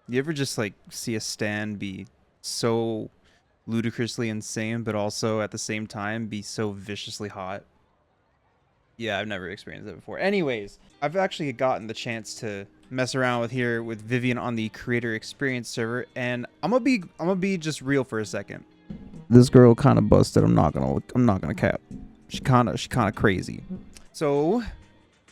You ever just like see a stand be so ludicrously insane, but also at the same time be so viciously hot? Yeah, I've never experienced that before. Anyways, I've actually gotten the chance to mess around with Vivian on the creator experience server, and I'm gonna be just real for a second. This girl kind of busted. I'm not gonna cap. She kind of crazy. So,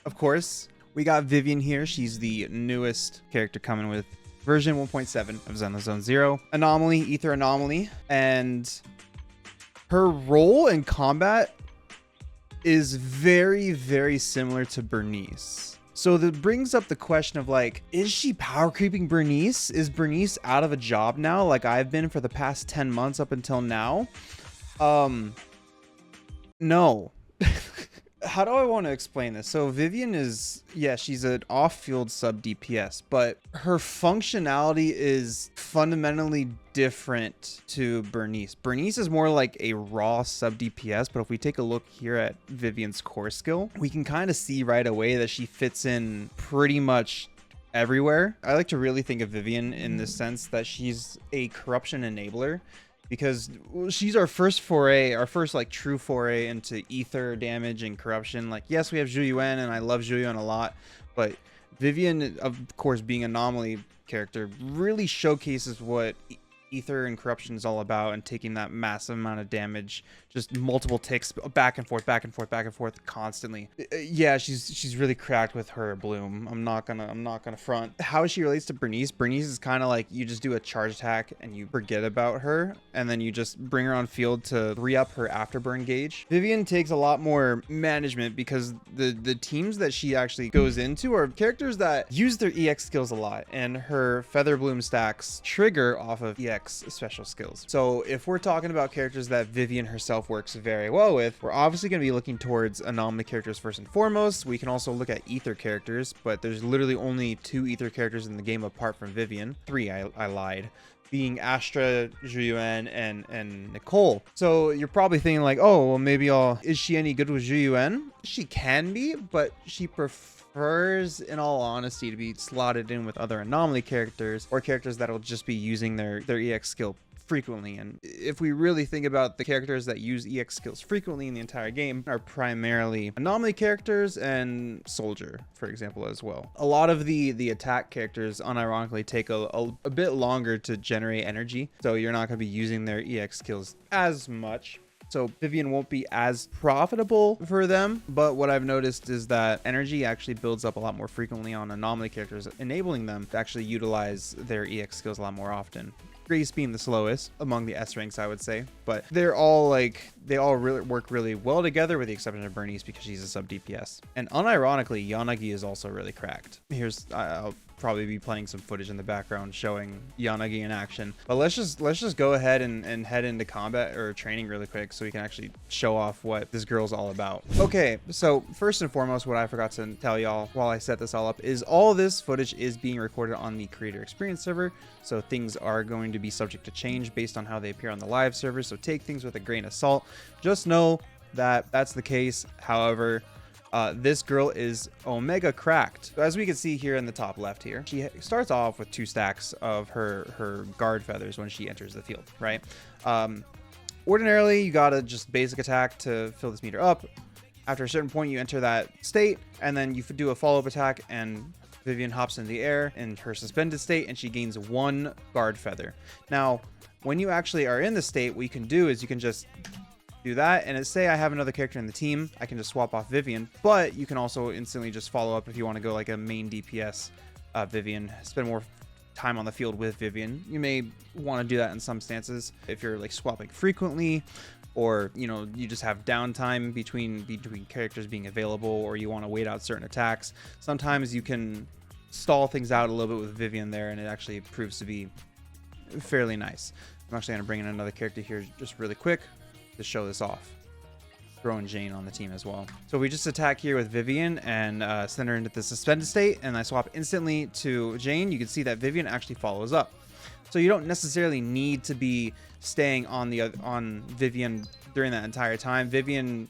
of course, we got Vivian here. She's the newest character coming with version 1.7 of Zenless Zero. Anomaly, Ether Anomaly, and her role in combat is very, very similar to Bernice. So that brings up the question of like, is she power creeping Bernice? Is Bernice out of a job now, like I've been for the past 10 months up until now? No. How do I want to explain this? So Vivian is, yeah, she's an off-field sub DPS, but her functionality is fundamentally different to Bernice. Bernice is more like a raw sub DPS, but if we take a look here at Vivian's core skill, we can kind of see right away that she fits in pretty much everywhere. I like to really think of Vivian in the sense that she's a corruption enabler, because she's our first foray, our first like true foray into ether damage and corruption. Like, yes, we have Zhu Yuan, and I love Zhu Yuan a lot, but Vivian, of course, being an anomaly character, really showcases what ether and corruption is all about, and taking that massive amount of damage, just multiple ticks back and forth, back and forth, back and forth constantly. Yeah, she's really cracked with her bloom. I'm not gonna front. How she relates to Bernice is kind of like you just do a charge attack and you forget about her, and then you just bring her on field to re-up her afterburn gauge. Vivian takes a lot more management because the teams that she actually goes into are characters that use their EX skills a lot, and her feather bloom stacks trigger off of EX special skills. So if we're talking about characters that Vivian herself works very well with, we're obviously going to be looking towards anomaly characters first and foremost. We can also look at ether characters, but there's literally only 2 ether characters in the game apart from Vivian. 3, I lied, being Astra, Zhu Yuan, and Nicole. So you're probably thinking like, oh, well, maybe is she any good with Zhu Yuan? She can be, but she prefers, in all honesty, to be slotted in with other anomaly characters, or characters that'll just be using their EX skill frequently. And if we really think about the characters that use EX skills frequently in the entire game, are primarily anomaly characters and soldier, for example, as well. A lot of the attack characters unironically take a bit longer to generate energy, so you're not going to be using their EX skills as much. So Vivian won't be as profitable for them, but what I've noticed is that energy actually builds up a lot more frequently on anomaly characters, enabling them to actually utilize their EX skills a lot more often. Grace being the slowest among the S ranks, I would say, but they all really work really well together, with the exception of Bernice because she's a sub DPS. And unironically, Yanagi is also really cracked. I'll probably be playing some footage in the background showing Yanagi in action, but let's just go ahead and head into combat or training really quick so we can actually show off what this girl's all about. Okay, so first and foremost, what I forgot to tell y'all while I set this all up is all this footage is being recorded on the creator experience server, so things are going to be subject to change based on how they appear on the live server, so take things with a grain of salt. Just know that that's the case. However, this girl is omega cracked. As we can see here in the top left here, she starts off with 2 stacks of her guard feathers when she enters the field, right? Ordinarily, you gotta just basic attack to fill this meter up. After a certain point, you enter that state, and then you do a follow-up attack, and Vivian hops in the air in her suspended state, and she gains 1 guard feather. Now, when you actually are in the state, what you can do is you can just do that, and say I have another character in the team, I can just swap off Vivian, but you can also instantly just follow up if you want to go like a main DPS Vivian, spend more time on the field with Vivian. You may want to do that in some stances if you're like swapping frequently, or you just have downtime between characters being available, or you want to wait out certain attacks. Sometimes you can stall things out a little bit with Vivian there, and it actually proves to be fairly nice. I'm actually going to bring in another character here just really quick to show this off. Throwing Jane on the team as well. So we just attack here with Vivian and send her into the suspended state, and I swap instantly to Jane. You can see that Vivian actually follows up. So you don't necessarily need to be staying on Vivian during that entire time. Vivian,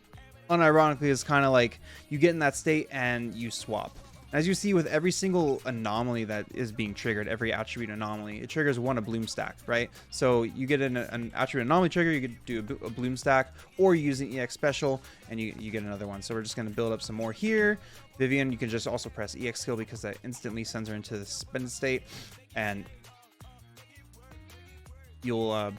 unironically, is kind of like you get in that state and you swap. As you see with every single anomaly that is being triggered, every attribute anomaly, it triggers one a bloom stack, right? So you get an attribute anomaly trigger, you could do a bloom stack, or you use an EX special and you get another one. So we're just going to build up some more here. Vivian, you can just also press EX skill because that instantly sends her into the suspended state, and you'll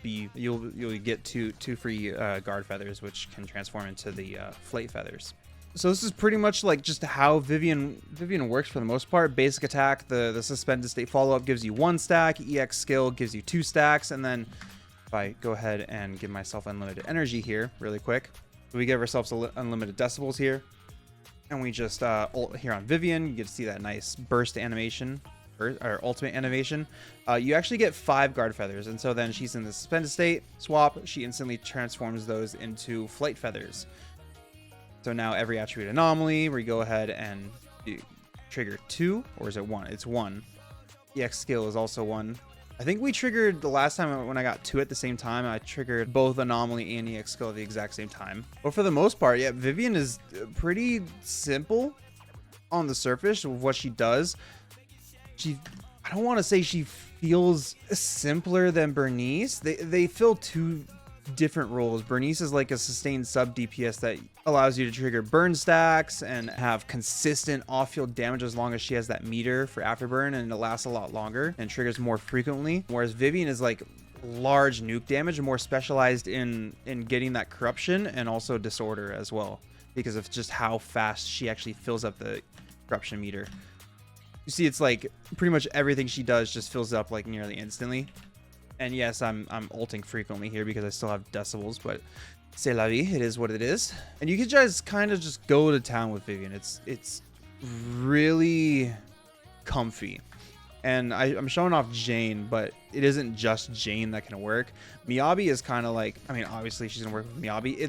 get two free guard feathers, which can transform into the flate feathers. So this is pretty much like just how Vivian works for the most part. Basic attack, the suspended state follow-up gives you 1 stack, EX skill gives you 2 stacks, and then if I go ahead and give myself unlimited energy here really quick, we give ourselves unlimited decibels here, and we just ult here on Vivian. You get to see that nice burst animation, or ultimate animation. You actually get 5 guard feathers, and so then she's in the suspended state, swap, she instantly transforms those into flight feathers. So now every attribute anomaly, where you go ahead and trigger 2, or is it 1? It's 1. EX skill is also 1. I think we triggered the last time when I got 2 at the same time. I triggered both anomaly and EX skill at the exact same time. But for the most part, yeah, Vivian is pretty simple on the surface of what she does. I don't want to say she feels simpler than Bernice. They fill 2 different roles. Bernice is like a sustained sub DPS that allows you to trigger burn stacks and have consistent off-field damage as long as she has that meter for afterburn, and it lasts a lot longer and triggers more frequently. Whereas Vivian is like large nuke damage, more specialized in getting that corruption and also disorder as well, because of just how fast she actually fills up the corruption meter. You see, it's like pretty much everything she does just fills up like nearly instantly. And yes, I'm ulting frequently here because I still have decibels, but c'est la vie, it is what it is. And you can just kind of just go to town with Vivian. It's really comfy. And I'm showing off Jane, but it isn't just Jane that can work. Miyabi is kind of like, I mean, obviously she's gonna work with Miyabi.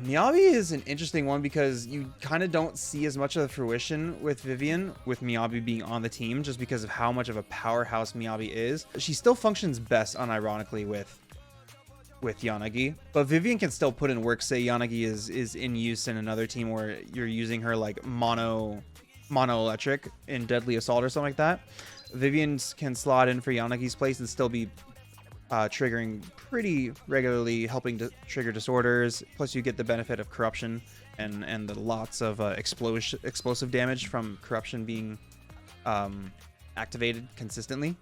Miyabi is an interesting one because you kind of don't see as much of the fruition with Vivian, with Miyabi being on the team, just because of how much of a powerhouse Miyabi is. She still functions best, unironically, with Yanagi, but Vivian can still put in work. Say Yanagi is in use in another team where you're using her like mono electric in Deadly Assault or something like that. Vivian can slot in for Yanagi's place and still be triggering pretty regularly, helping to trigger disorders. Plus you get the benefit of corruption and the lots of explosive damage from corruption being activated consistently.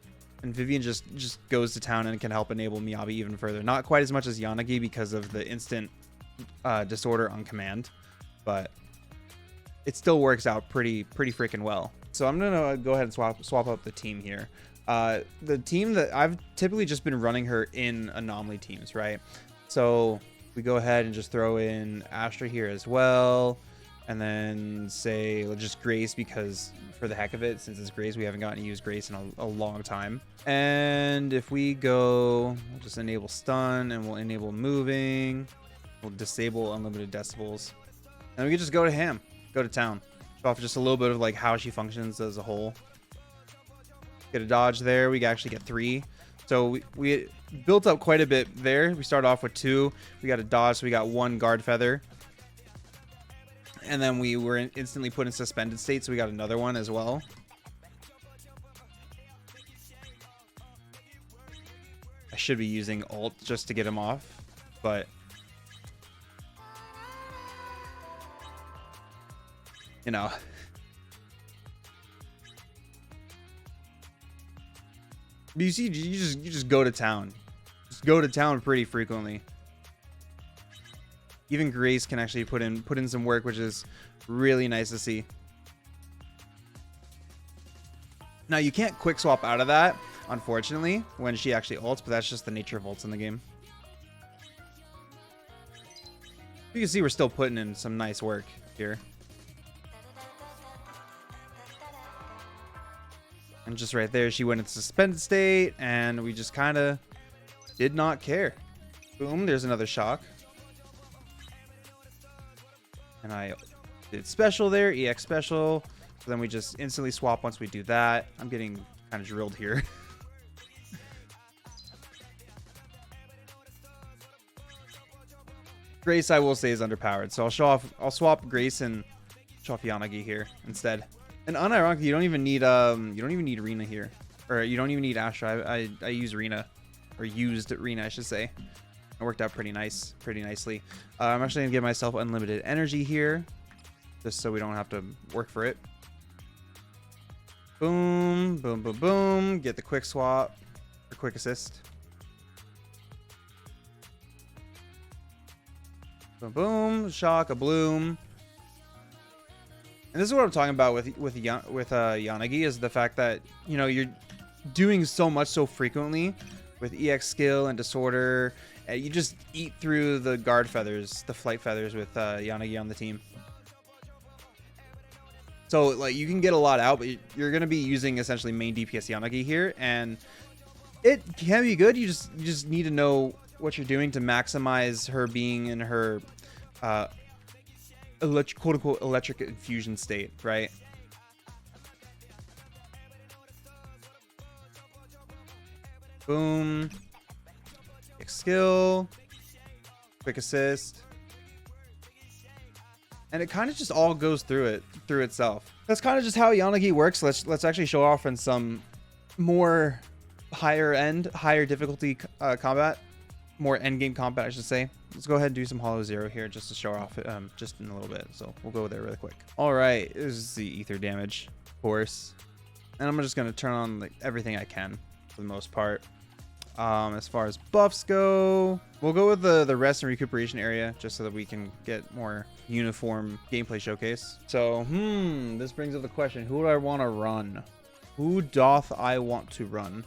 And Vivian just goes to town and can help enable Miyabi even further. Not quite as much as Yanagi because of the instant disorder on command, but it still works out pretty freaking well. So I'm gonna go ahead and swap up the team here. The team that I've typically just been running her in anomaly teams, right? So we go ahead and just throw in Astra here as well, and then say just Grace, because for the heck of it, since it's Grace, we haven't gotten to use Grace in a long time. And if we go, we'll just enable stun, and we'll enable moving. We'll disable unlimited decibels, and we can just go to ham, go to town. Off just a little bit of like how she functions as a whole. Get a dodge there. We actually get 3. So we built up quite a bit there. We start off with 2. We got a dodge, so we got 1 guard feather. And then we were instantly put in suspended state, so we got another one as well. I should be using ult just to get him off, but you know, but you see, you just go to town. Just go to town pretty frequently. Even Grace can actually put in some work, which is really nice to see. Now you can't quick swap out of that, unfortunately, when she actually ults, but that's just the nature of ults in the game. You can see we're still putting in some nice work here. And just right there, she went into suspended state, and we just kind of did not care. Boom, there's another shock. And I did special there, EX special. So then we just instantly swap once we do that. I'm getting kind of drilled here. Grace, I will say, is underpowered. So I'll swap Grace and show off Yanagi here instead. And unironically, you don't even need Rena here, or you don't even need Astra. I use Rena, or used Rena, I should say. It worked out pretty nicely. I'm actually gonna give myself unlimited energy here, just so we don't have to work for it. Boom, boom, boom, boom. Get the quick swap, or quick assist. Boom, boom. Shock, a bloom. And this is what I'm talking about with Yanagi, is the fact that, you know, you're doing so much so frequently with EX skill and disorder. You just eat through the guard feathers, the flight feathers with Yanagi on the team. So like you can get a lot out, but you're gonna be using essentially main DPS Yanagi here, and it can be good. You just need to know what you're doing to maximize her being in her quote unquote electric infusion state, right? Boom. Quick skill. Quick assist. And it kind of just all goes through itself. That's kind of just how Yanagi works. Let's actually show off in some more higher difficulty combat. More endgame combat, I should say. Let's go ahead and do some Hollow Zero here just to show off just in a little bit. So we'll go there really quick. All right, this is the ether damage, of course. And I'm just going to turn on like everything I can for the most part. As far as buffs go, we'll go with the rest and recuperation area just so that we can get more uniform gameplay showcase. So, this brings up the question, who do I want to run? Who doth I want to run?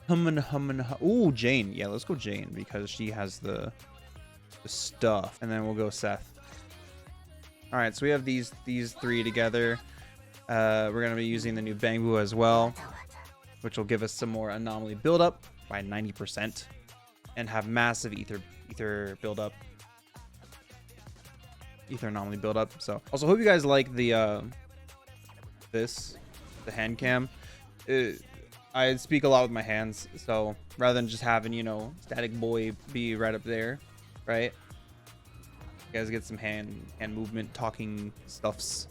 Ooh, Jane. Yeah, let's go Jane because she has the stuff. And then we'll go Seth. All right, so we have these three together. We're going to be using the new Bangbu as well, which will give us some more anomaly buildup by 90% and have massive ether buildup. Ether anomaly buildup. So also hope you guys like the the hand cam. I speak a lot with my hands, so rather than just having, you know, static boy be right up there, right? You guys get some hand movement talking stuffs.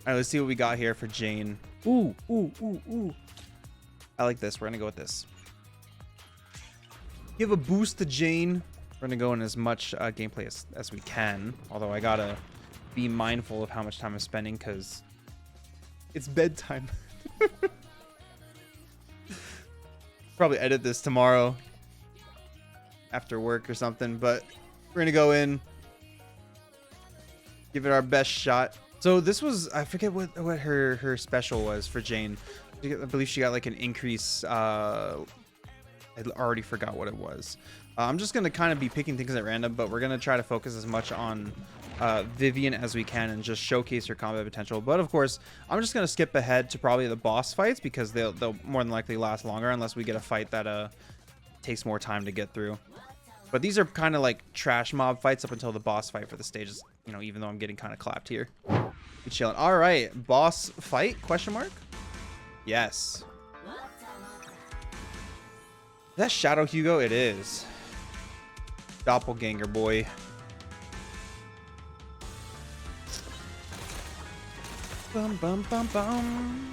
All right, let's see what we got here for Jane. Ooh. I like this. We're gonna go with this. Give a boost to Jane. We're gonna go in as much gameplay as we can, although I gotta be mindful of how much time I'm spending because it's bedtime. Probably edit this tomorrow after work or something, but we're gonna go in, give it our best shot. So this was, I forget what her special was for Jane. I believe she got like an increase. I already forgot what it was. I'm just gonna kind of be picking things at random, but we're gonna try to focus as much on Vivian as we can and just showcase her combat potential. But of course, I'm just gonna skip ahead to probably the boss fights because they'll more than likely last longer unless we get a fight that takes more time to get through. But these are kind of like trash mob fights up until the boss fight for the stages. You know, even though I'm getting kind of clapped here. Be chilling. All right, boss fight? Question mark? Yes. Is that Shadow Hugo? It is. Doppelganger boy. Bum bum bum bum.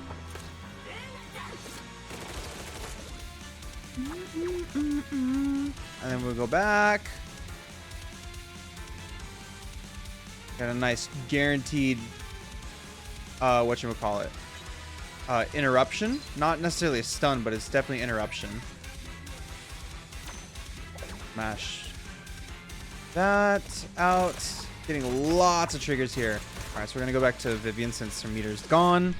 And then we'll go back. Got a nice guaranteed whatchamacallit. Interruption. Not necessarily a stun, but it's definitely interruption. Smash that out. Getting lots of triggers here. All right, so we're gonna go back to Vivian since her meter's gone.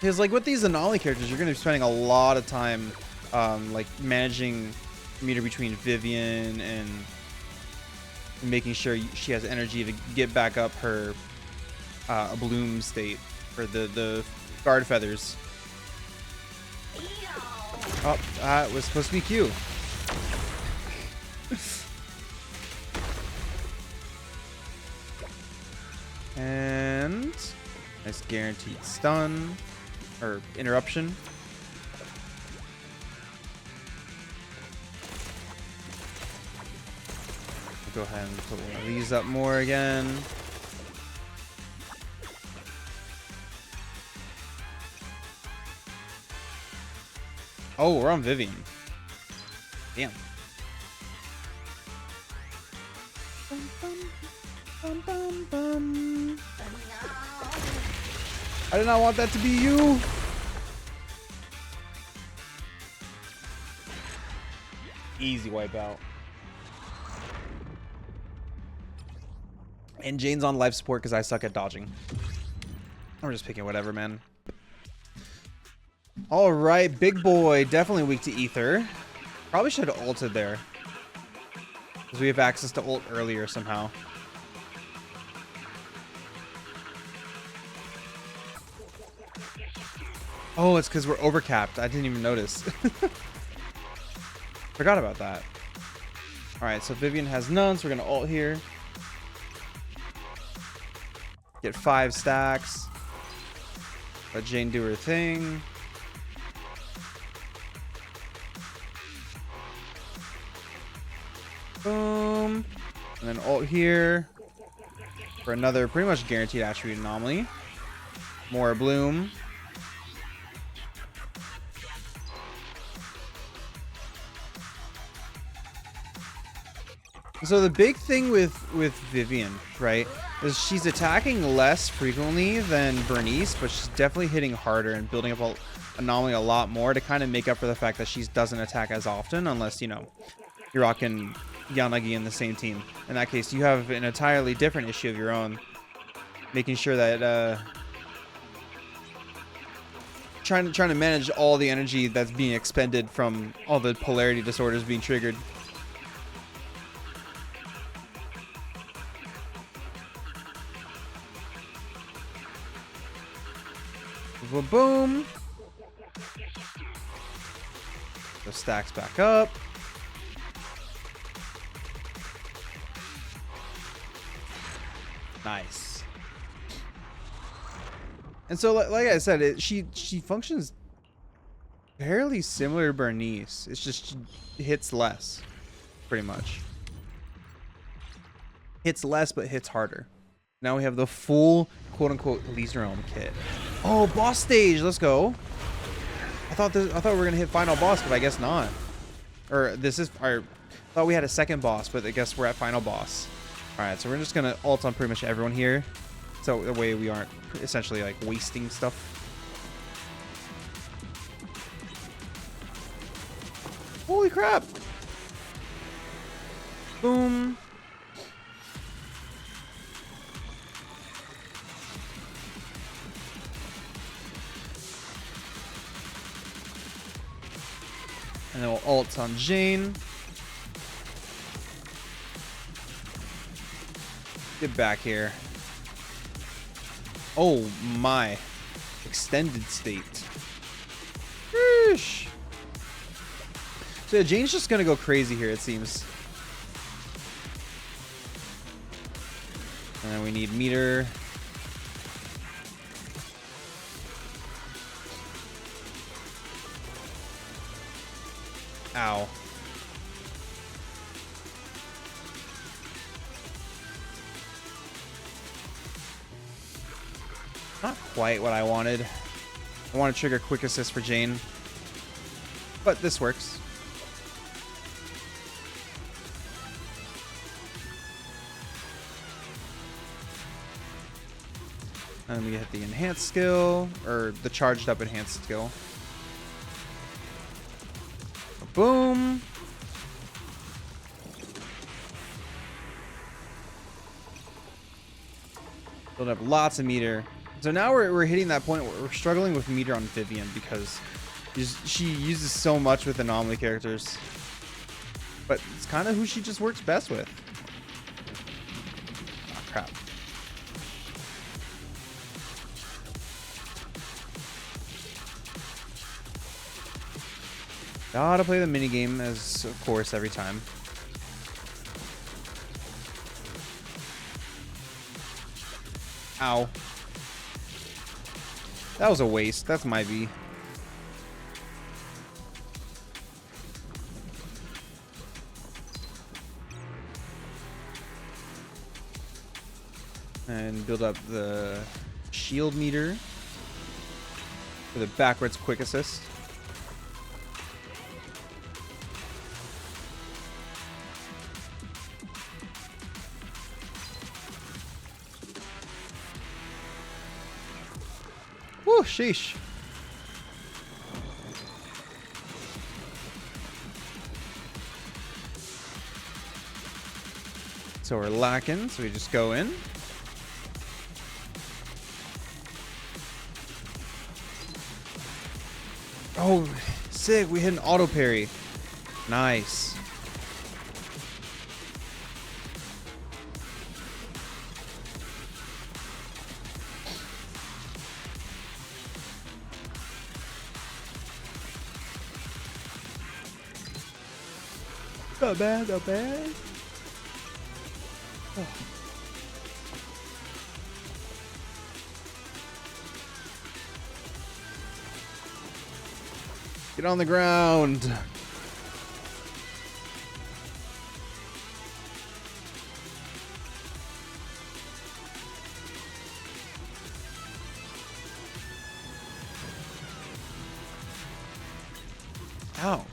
Because like with these anomaly characters, you're gonna be spending a lot of time like managing meter between Vivian and making sure she has energy to get back up her bloom state for the guard feathers. Oh, it was supposed to be Q. And nice guaranteed stun or interruption. We'll go ahead and put one of these up more again. Oh, we're on Vivian. Damn. I did not want that to be you. Easy wipeout. And Jane's on life support because I suck at dodging. I'm just picking whatever, man. All right, big boy. Definitely weak to ether. Probably should have ulted there, because we have access to ult earlier somehow. Oh, it's because we're overcapped. I didn't even notice. Forgot about that. All right, so Vivian has none, so we're going to ult here. Get 5 stacks. Let Jane do her thing. Boom. And then ult here for another pretty much guaranteed attribute anomaly. More bloom. So the big thing with Vivian, right, is she's attacking less frequently than Bernice, but she's definitely hitting harder and building up an anomaly a lot more to kind of make up for the fact that she doesn't attack as often, unless, you know, you're rocking Yanagi in the same team. In that case, you have an entirely different issue of your own, making sure that trying to manage all the energy that's being expended from all the polarity disorders being triggered. Boom. The stacks back up. Nice. And so, like I said, she functions fairly similar to Bernice. It's just she hits less, pretty much. Hits less, but hits harder. Now we have the full quote-unquote Elise Realm kit. Oh, boss stage. Let's go. I thought we were gonna hit final boss, but I guess not. Or this is our. Thought we had a second boss, but I guess we're at final boss. All right, so we're just gonna ult on pretty much everyone here, so the way we aren't essentially like wasting stuff. Holy crap! Boom. And then we'll ult on Jane. Get back here. Oh my. Extended state. Sheesh. So yeah, Jane's just gonna go crazy here, it seems. And then we need meter. Ow. Not quite what I wanted. I want to trigger quick assist for Jane, but this works. And we hit the enhanced skill, or the charged up enhanced skill. Boom. Build up lots of meter. So now we're hitting that point where we're struggling with meter on Vivian because she uses so much with anomaly characters. But it's kind of who she just works best with. Oh, crap. Gotta play the minigame, as of course, every time. Ow. That was a waste. That's my V. And build up the shield meter for the backwards quick assist. Woo, sheesh. So we're lacking, so we just go in. Oh, sick. We hit an auto parry. Nice. Not bad, not bad. Oh. Get on the ground. Ow.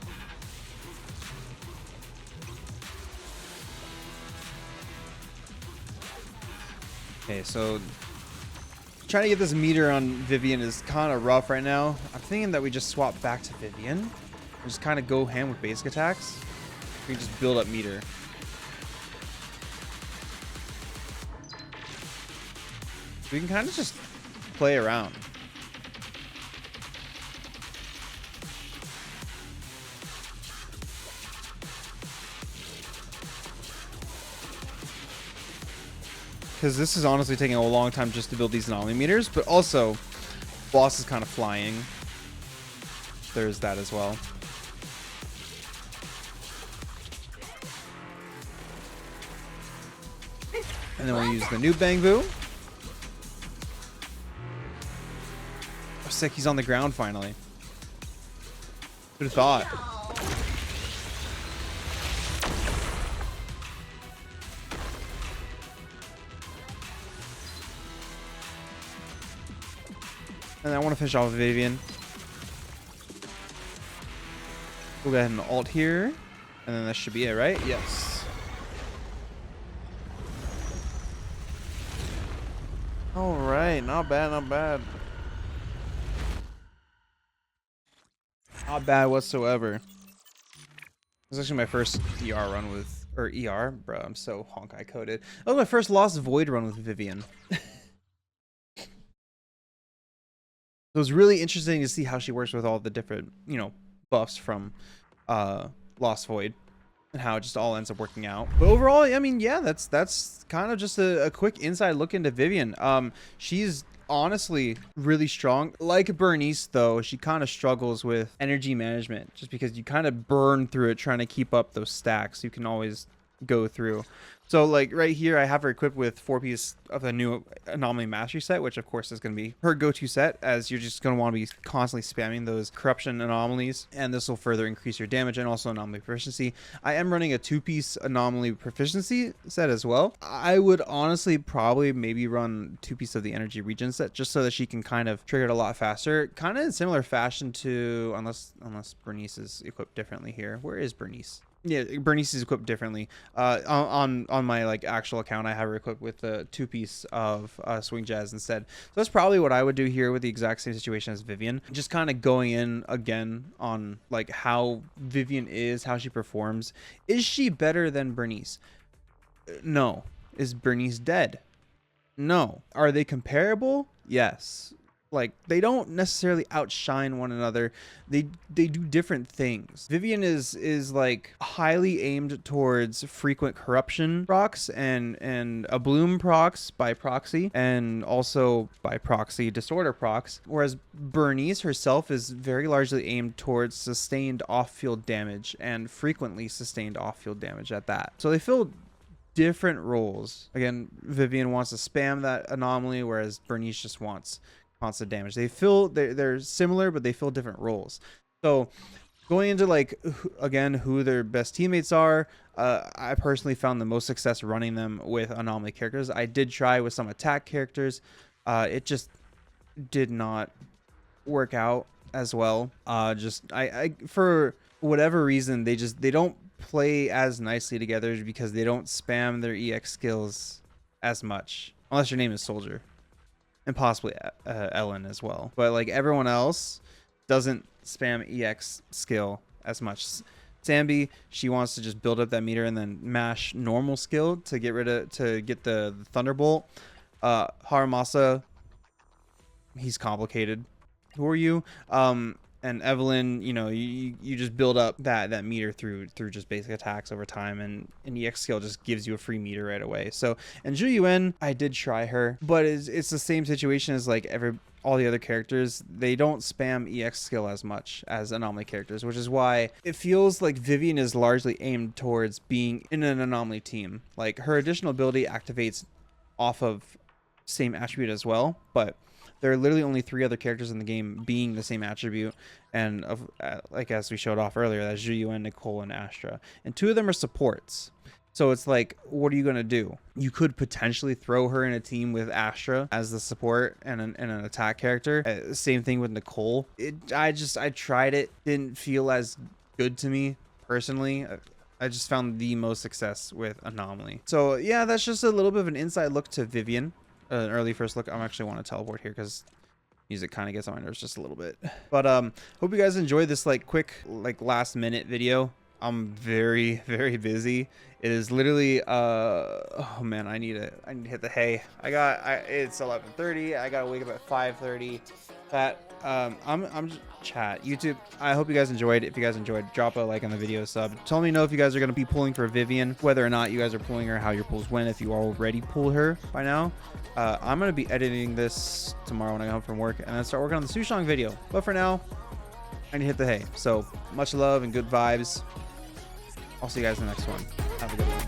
Okay, so trying to get this meter on Vivian is kind of rough right now. I'm thinking that we just swap back to Vivian and just kind of go ham with basic attacks. We can just build up meter. We can kind of just play around. Because this is honestly taking a long time just to build these anomaly meters, but also boss is kind of flying. There's that as well. And then we'll use the new Bang Boo. Oh, sick, he's on the ground finally. Who'd have thought? And I want to finish off with Vivian. We'll go ahead and ult here. And then that should be it, right? Yes. Alright, not bad, not bad. Not bad whatsoever. This is actually my first ER run with, or ER? Bro, I'm so Honkai coded. That was my first Lost Void run with Vivian. It was really interesting to see how she works with all the different, you know, buffs from Lost Void and how it just all ends up working out. But overall, I mean, yeah, that's kind of just a quick inside look into Vivian. She's honestly really strong. Like Bernice, though, she kind of struggles with energy management just because you kind of burn through it trying to keep up those stacks. You can always go through. So like right here, I have her equipped with 4-piece of the new Anomaly Mastery set, which of course is going to be her go-to set, as you're just going to want to be constantly spamming those corruption anomalies, and this will further increase your damage and also anomaly proficiency. I am running a 2-piece anomaly proficiency set as well. I would honestly probably maybe run 2-piece of the energy regen set just so that she can kind of trigger it a lot faster, kind of in similar fashion to, unless Bernice is equipped differently here. Where is Bernice? Yeah, Bernice is equipped differently. On my like actual account, I have her equipped with the 2-piece of swing jazz instead. So that's probably what I would do here with the exact same situation as Vivian. Just kind of going in again on like how Vivian is, how she performs. Is she better than Bernice? No. Is Bernice dead? No. Are they comparable? Yes. Like, they don't necessarily outshine one another. They do different things. Vivian is like highly aimed towards frequent corruption procs and a bloom procs by proxy, and also by proxy disorder procs, whereas Bernice herself is very largely aimed towards sustained off-field damage and frequently sustained off-field damage at that. So they fill different roles. Again, Vivian wants to spam that anomaly, whereas Bernice just wants constant damage. They're similar, but they fill different roles. So going into like again who their best teammates are, I personally found the most success running them with anomaly characters. I did try with some attack characters. It just did not work out as well. Just I for whatever reason they don't play as nicely together because they don't spam their EX skills as much, unless your name is Soldier. and possibly Ellen as well. But like everyone else doesn't spam EX skill as much. Sambi, she wants to just build up that meter and then mash normal skill to get the Thunderbolt. Haramasa, he's complicated. Who are you? And Evelyn, you know, you just build up that meter through just basic attacks over time, and an EX skill just gives you a free meter right away. So, and Zhu Yuan, I did try her, but it's the same situation as like all the other characters. They don't spam EX skill as much as Anomaly characters, which is why it feels like Vivian is largely aimed towards being in an Anomaly team. Like her additional ability activates off of same attribute as well, but there are literally only 3 other characters in the game being the same attribute, and like as we showed off earlier, that's Zhu Yuan, Nicole, and Astra, and 2 of them are supports. So it's like, what are you gonna do? You could potentially throw her in a team with Astra as the support and an attack character. Same thing with Nicole. I tried it, didn't feel as good to me personally. I just found the most success with Anomaly. So yeah, that's just a little bit of an inside look to Vivian. An early first look. I actually want to teleport here because music kind of gets on my nerves just a little bit. But hope you guys enjoyed this like quick like last minute video. I'm very busy. It is literally oh man, I need to hit the hay. It's 11:30. I gotta wake up at 5:30. That I'm chat YouTube. I hope you guys enjoyed. If you guys enjoyed, drop a like on the video, sub. Tell me know if you guys are gonna be pulling for Vivian, whether or not you guys are pulling her, how your pulls went, if you already pull her by now. I'm gonna be editing this tomorrow when I come home from work and then start working on the Sushong video. But for now, I need to hit the hay. So much love and good vibes. I'll see you guys in the next one. Have a good one.